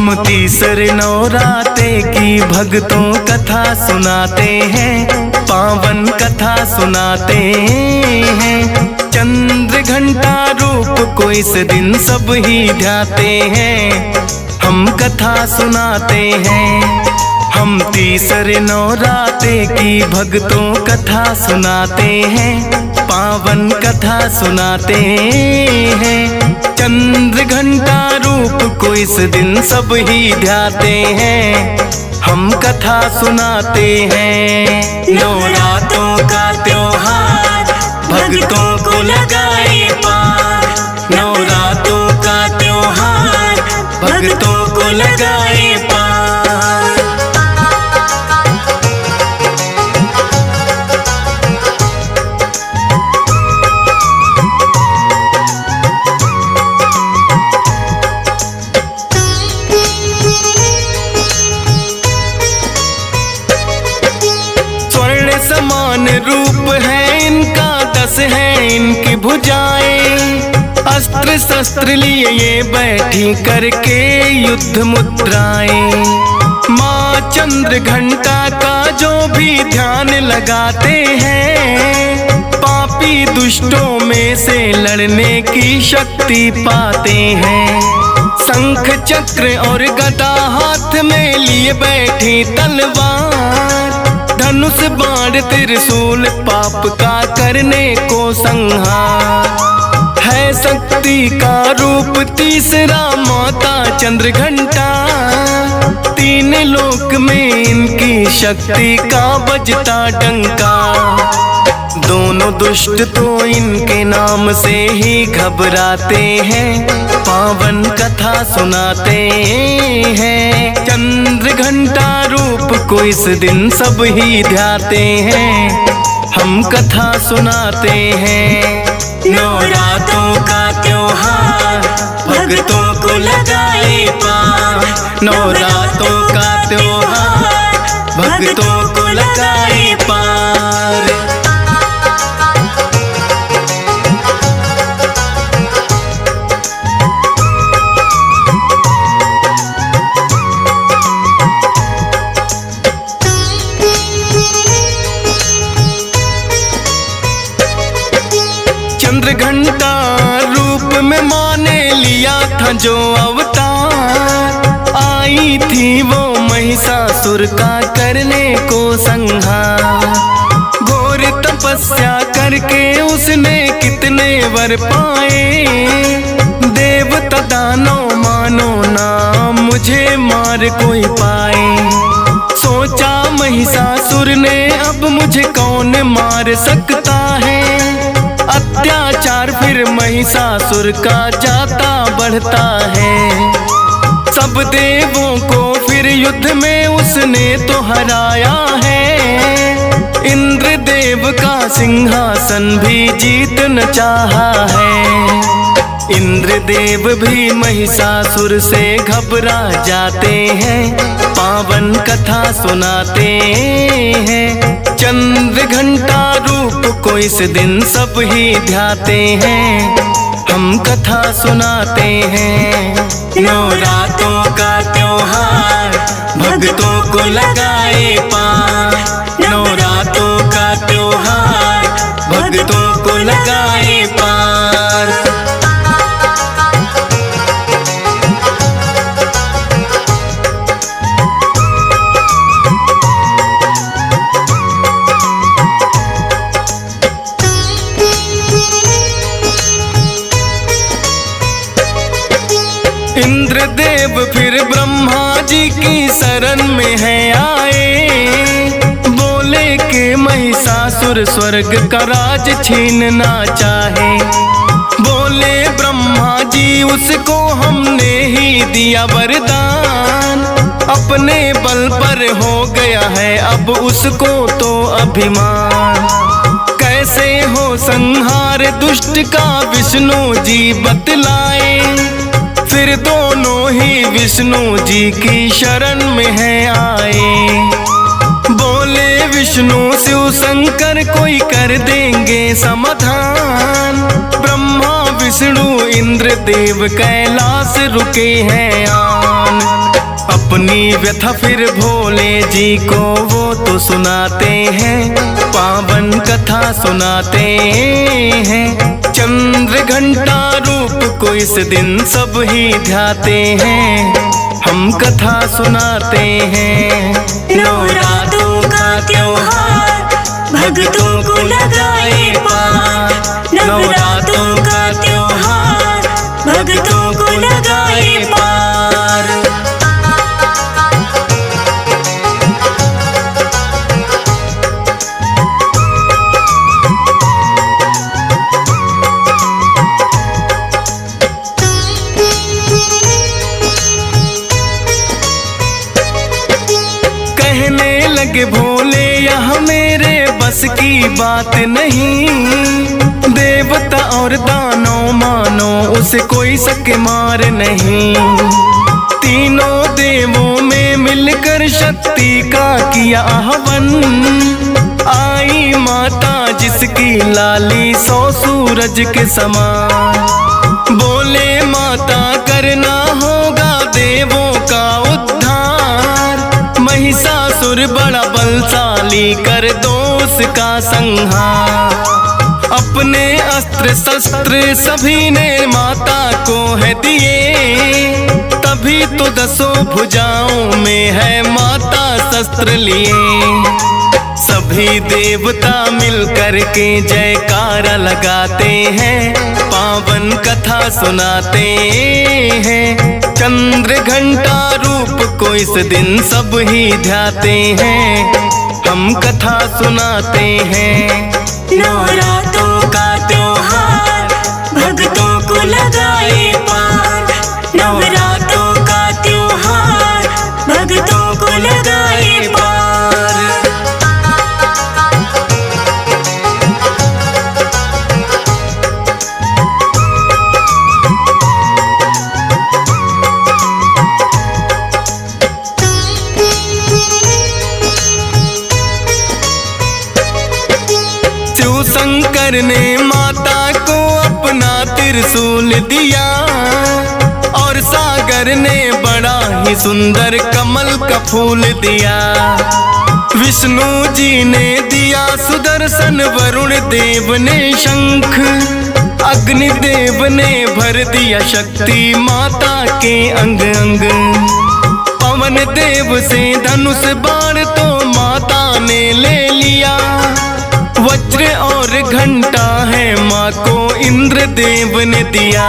हम तीसरे नवराते की भक्तों कथा सुनाते हैं, पावन कथा सुनाते हैं। चंद्र घंटा रूप को इस दिन सब ही ध्याते हैं, हम कथा सुनाते हैं। हम तीसरे नवराते की भक्तों कथा सुनाते हैं, पावन कथा सुनाते हैं। चंद्र घंटा रूप को इस दिन सब ही ध्याते हैं, हम कथा सुनाते हैं। नवरात्रों का त्योहार भक्तों को लगाए पार, नवरात्रों का त्योहार भक्तों को लगाए पार। समान रूप है इनका, 10 है इनकी भुजाएं। अस्त्र शस्त्र लिए ये बैठी करके युद्ध मुद्राएं। माँ चंद्र घंटा का जो भी ध्यान लगाते हैं, पापी दुष्टों में से लड़ने की शक्ति पाते हैं। शंख चक्र और गदा हाथ में लिए बैठी तलवार, धनुष बाण त्रिशूल पाप का करने को संहार। है शक्ति का रूप तीसरा माता चंद्र घंटा, 3 लोक में इनकी शक्ति का बजता डंका। दोनों दुष्ट तो इनके नाम से ही घबराते हैं, पावन कथा सुनाते हैं। चंद्र घंटा रूप को इस दिन सब ही ध्याते हैं, हम कथा सुनाते हैं। नवरात्रों का त्योहार भक्तों को लगाए पार, नवरात्रों का त्योहार भक्तों को लगाए पार। चंद्र घंटा रूप में माँ ने लिया था जो अवतार, आई थी वो महिषासुर का करने को संहार। घोर तपस्या करके उसने कितने वर पाए, देवता दानव मानो ना मुझे मार कोई पाए। सोचा महिषासुर ने अब मुझे कौन मार सकता है, अत्याचार फिर महिषासुर का जाता बढ़ता है। सब देवों को फिर युद्ध में उसने तो हराया है, इंद्र देव का सिंहासन भी जीत न चाहा है। इंद्र देव भी महिषासुर से घबरा जाते हैं, पावन कथा सुनाते हैं। चंद्र घंटा रूप को इस दिन सब ही ध्याते हैं, हम कथा सुनाते हैं। नवरात्रों का त्योहार भक्तों को लगाए पार, नवरात्रों का त्योहार भक्तों को लगाए पार। इंद्रदेव फिर ब्रह्मा जी की शरण में है आए, बोले कि महिषासुर स्वर्ग का राज छीनना चाहे। बोले ब्रह्मा जी उसको हमने ही दिया वरदान, अपने बल पर हो गया है अब उसको तो अभिमान। कैसे हो संहार दुष्ट का विष्णु जी बतलाए, फिर दोनों ही विष्णु जी की शरण में है आए। बोले विष्णु शिव शंकर कोई कर देंगे समाधान, ब्रह्मा विष्णु इंद्र देव कैलाश रुके हैं आन। अपनी व्यथा फिर भोले जी को वो तो सुनाते हैं, पावन कथा सुनाते हैं। चंद्र घंटा रूप को इस दिन सब ही ध्याते हैं, हम कथा सुनाते हैं। नवरात्रों का त्योहार भक्तों को लगाए पार, नवरात्रों का त्योहार भक्तों को लगाए पार। कहने लगे भोले यह मेरे बस की बात नहीं, देवता और दानव मानो उसे कोई सके मार नहीं। तीनों देवों में मिलकर शक्ति का किया आह्वान, आई माता जिसकी लाली 100 सूरज के समान। बोले माता करना होगा देवों का उद्धार, महिषासुर बड़ा बलशाली कर दो उसका संहार। अपने अस्त्र शस्त्र सभी ने माता को है दिए, तभी तो 10 भुजाओं में है माता शस्त्र लिए। सभी देवता मिलकर के जयकारा लगाते हैं, पावन कथा सुनाते हैं। चंद्र घंटा रूप को इस दिन सब ही ध्याते हैं, हम कथा सुनाते हैं। नवरात्रों का त्योहार भक्तों को लगाए पार, नवरात्रों का त्योहार भक्तों को लगाए पार। शंकर ने माता को अपना त्रिशूल दिया, और सागर ने बड़ा ही सुंदर कमल का फूल दिया। विष्णु जी ने दिया सुदर्शन, वरुण देव ने शंख, अग्निदेव ने भर दिया शक्ति माता के अंग अंग। पवन देव से धनुष बाण तो माता ने ले लिया, वज्र और घंटा है माँ को इंद्र देव ने दिया।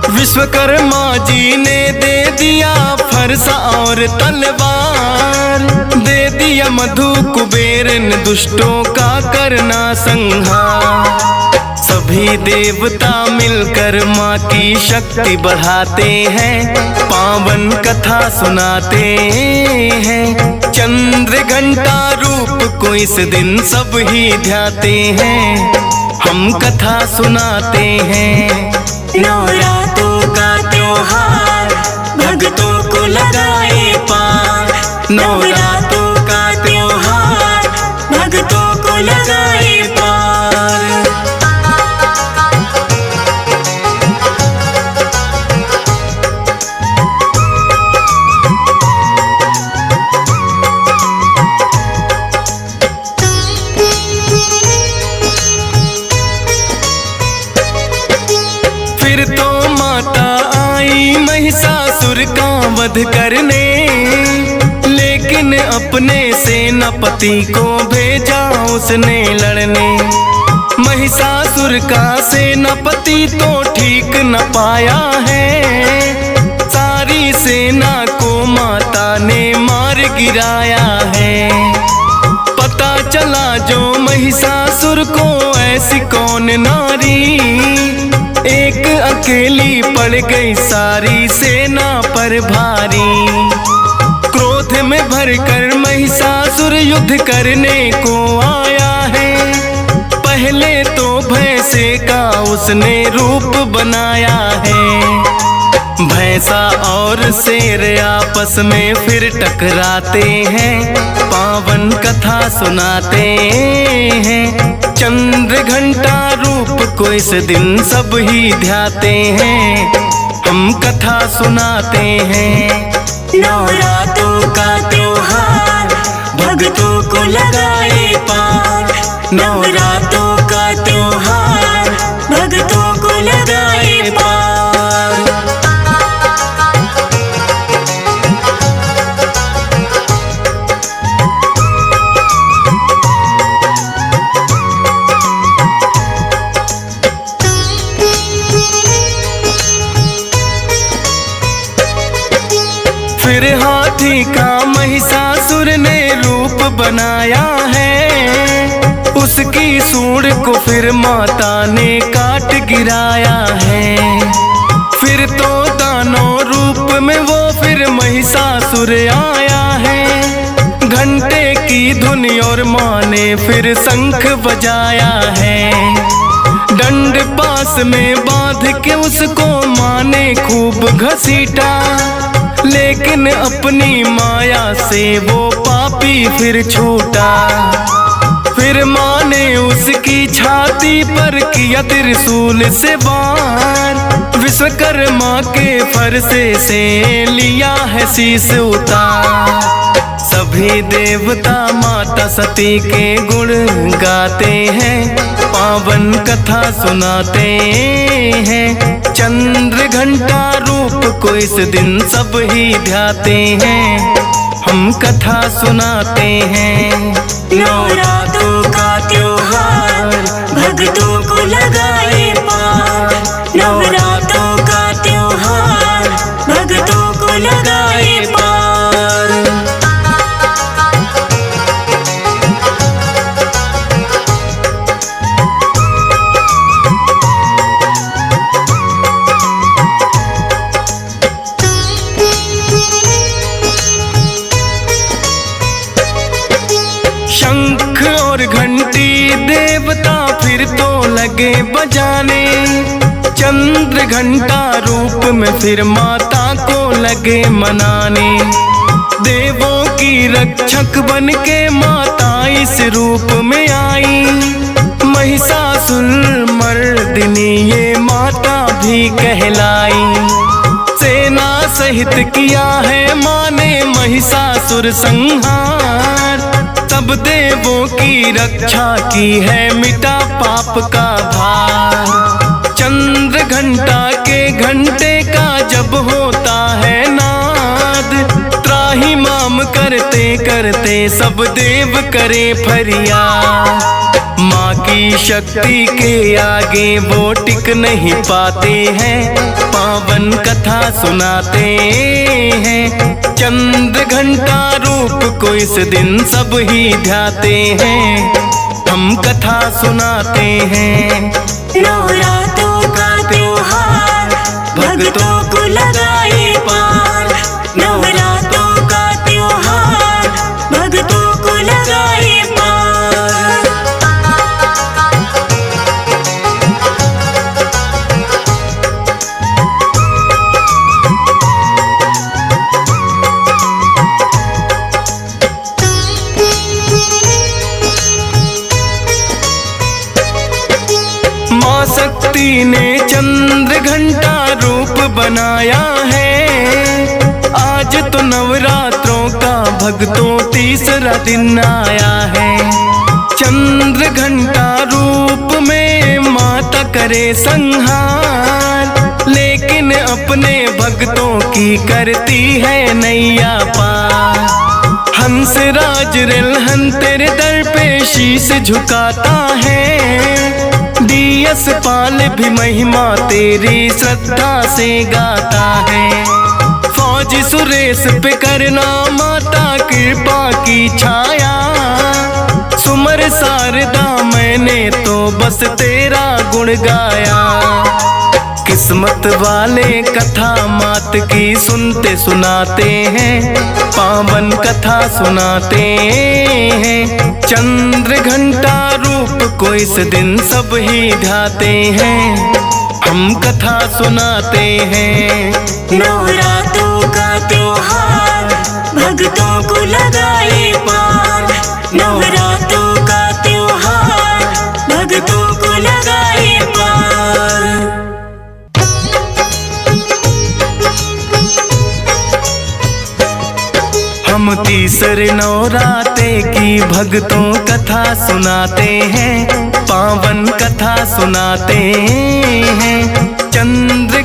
विश्वकर्मा जी ने दे दिया फरसा और तलवार, दे दिया मधु कुबेर ने दुष्टों का करना संहार। सभी देवता मिलकर माँ की शक्ति बढ़ाते हैं, पावन कथा सुनाते हैं। चंद्र घंटा रूप को इस दिन सब ही ध्याते हैं, हम कथा सुनाते हैं। नवरात्रों का त्योहार भक्तों को लगाए पार, नवरात्रों का त्योहार भक्तों को लगाए पार। फिर तो माता आई महिषासुर का वध करने, लेकिन अपने सेनापति को भेजा उसने लड़ने। महिषासुर का सेनापति तो ठीक न पाया है, सारी सेना को माता ने मार गिराया है। पता चला जो महिषासुर को ऐसी कौन नारी, एक अकेली पड़ गई सारी सेना पर भारी। क्रोध में भरकर महिषासुर युद्ध करने को आया है, पहले तो भैंसे का उसने रूप बनाया है। भैंसा और शेर आपस में फिर टकराते हैं, पावन कथा सुनाते हैं। चंद्र घंटा रूप को इस दिन सब ही ध्याते हैं, हम कथा सुनाते हैं। नवरात्रों का त्योहार भक्तों को लगाए पार। नवरात्रों का त्योहार भक्तों को लगाए पार। फिर हाथी का महिषासुर ने रूप बनाया है, उसकी सूंड को फिर माता ने काट गिराया है। फिर तो दानव रूप में वो फिर महिषासुर आया है। घंटे की धुन और माँ ने फिर शंख बजाया है। डंड पास में बांध के उसको माँ ने खूब घसीटा, लेकिन अपनी माया से वो पापी फिर छूटा। फिर माँ ने उसकी छाती पर किया त्रिशूल से वार। विश्वकर्मा के फरसे से लिया है शीश उतार। सभी देवता माता सती के गुण गाते हैं, पावन कथा सुनाते हैं। चंद्र घंटा रूप को इस दिन सब ही ध्याते हैं, हम कथा सुनाते हैं। नवरात्रों का त्योहार भक्तों को लगाए पार। नवरात्रों का त्योहार भक्तों को लगाए पार। शंख और घंटी देवता फिर तो लगे बजाने। चंद्र घंटा रूप में फिर माता को लगे मनाने। देवों की रक्षक बन के माता इस रूप में आई। महिषासुर मर्दिनी ये माता भी कहलाई। सेना सहित किया है माँ ने महिषासुर संहार। सब देवों की रक्षा की है, मिटा पाप का भार। चंद्र घंटा के घंटे का जब होता है नाद, त्राही माम करते करते सब देव करे फरियाद। माँ की शक्ति के आगे वो टिक नहीं पाते हैं, पावन कथा सुनाते हैं। चंद्र घंटा रूप को इस दिन सब ही ध्याते हैं, हम कथा सुनाते हैं। नवरात्रों का त्योहार भक्तों को लगाए पार। नवरात्रों का त्योहार भक्तों को लगाए पार। माँ शक्ति ने चंद्र घंटा रूप बनाया है। आज तो नवरात्रों का भक्तों तीसरा दिन आया है। चंद्र घंटा रूप में माता करे संहार, लेकिन अपने भक्तों की करती है नैया पार। हंस राज रेलहन तेरे दर पे शीश झुकाता है। डीएस पाल भी महिमा तेरी श्रद्धा से गाता है। फौजी सुरेश पे करना माता कृपा की छाया। सुमर शारदा मैंने तो बस तेरा गुण गाया। किस्मत वाले कथा मात की सुनते सुनाते हैं, पावन कथा सुनाते हैं। चंद्र घंटा रूप को इस दिन सब ही ध्याते हैं, हम कथा सुनाते हैं। नवरात्रों का त्योहार भक्तों को लगाए पार। नवरात्रों का त्योहार भक्तों को लगाए पार। हम तीसरे नवराते की भक्तों कथा सुनाते हैं, पावन कथा सुनाते हैं। चंद्र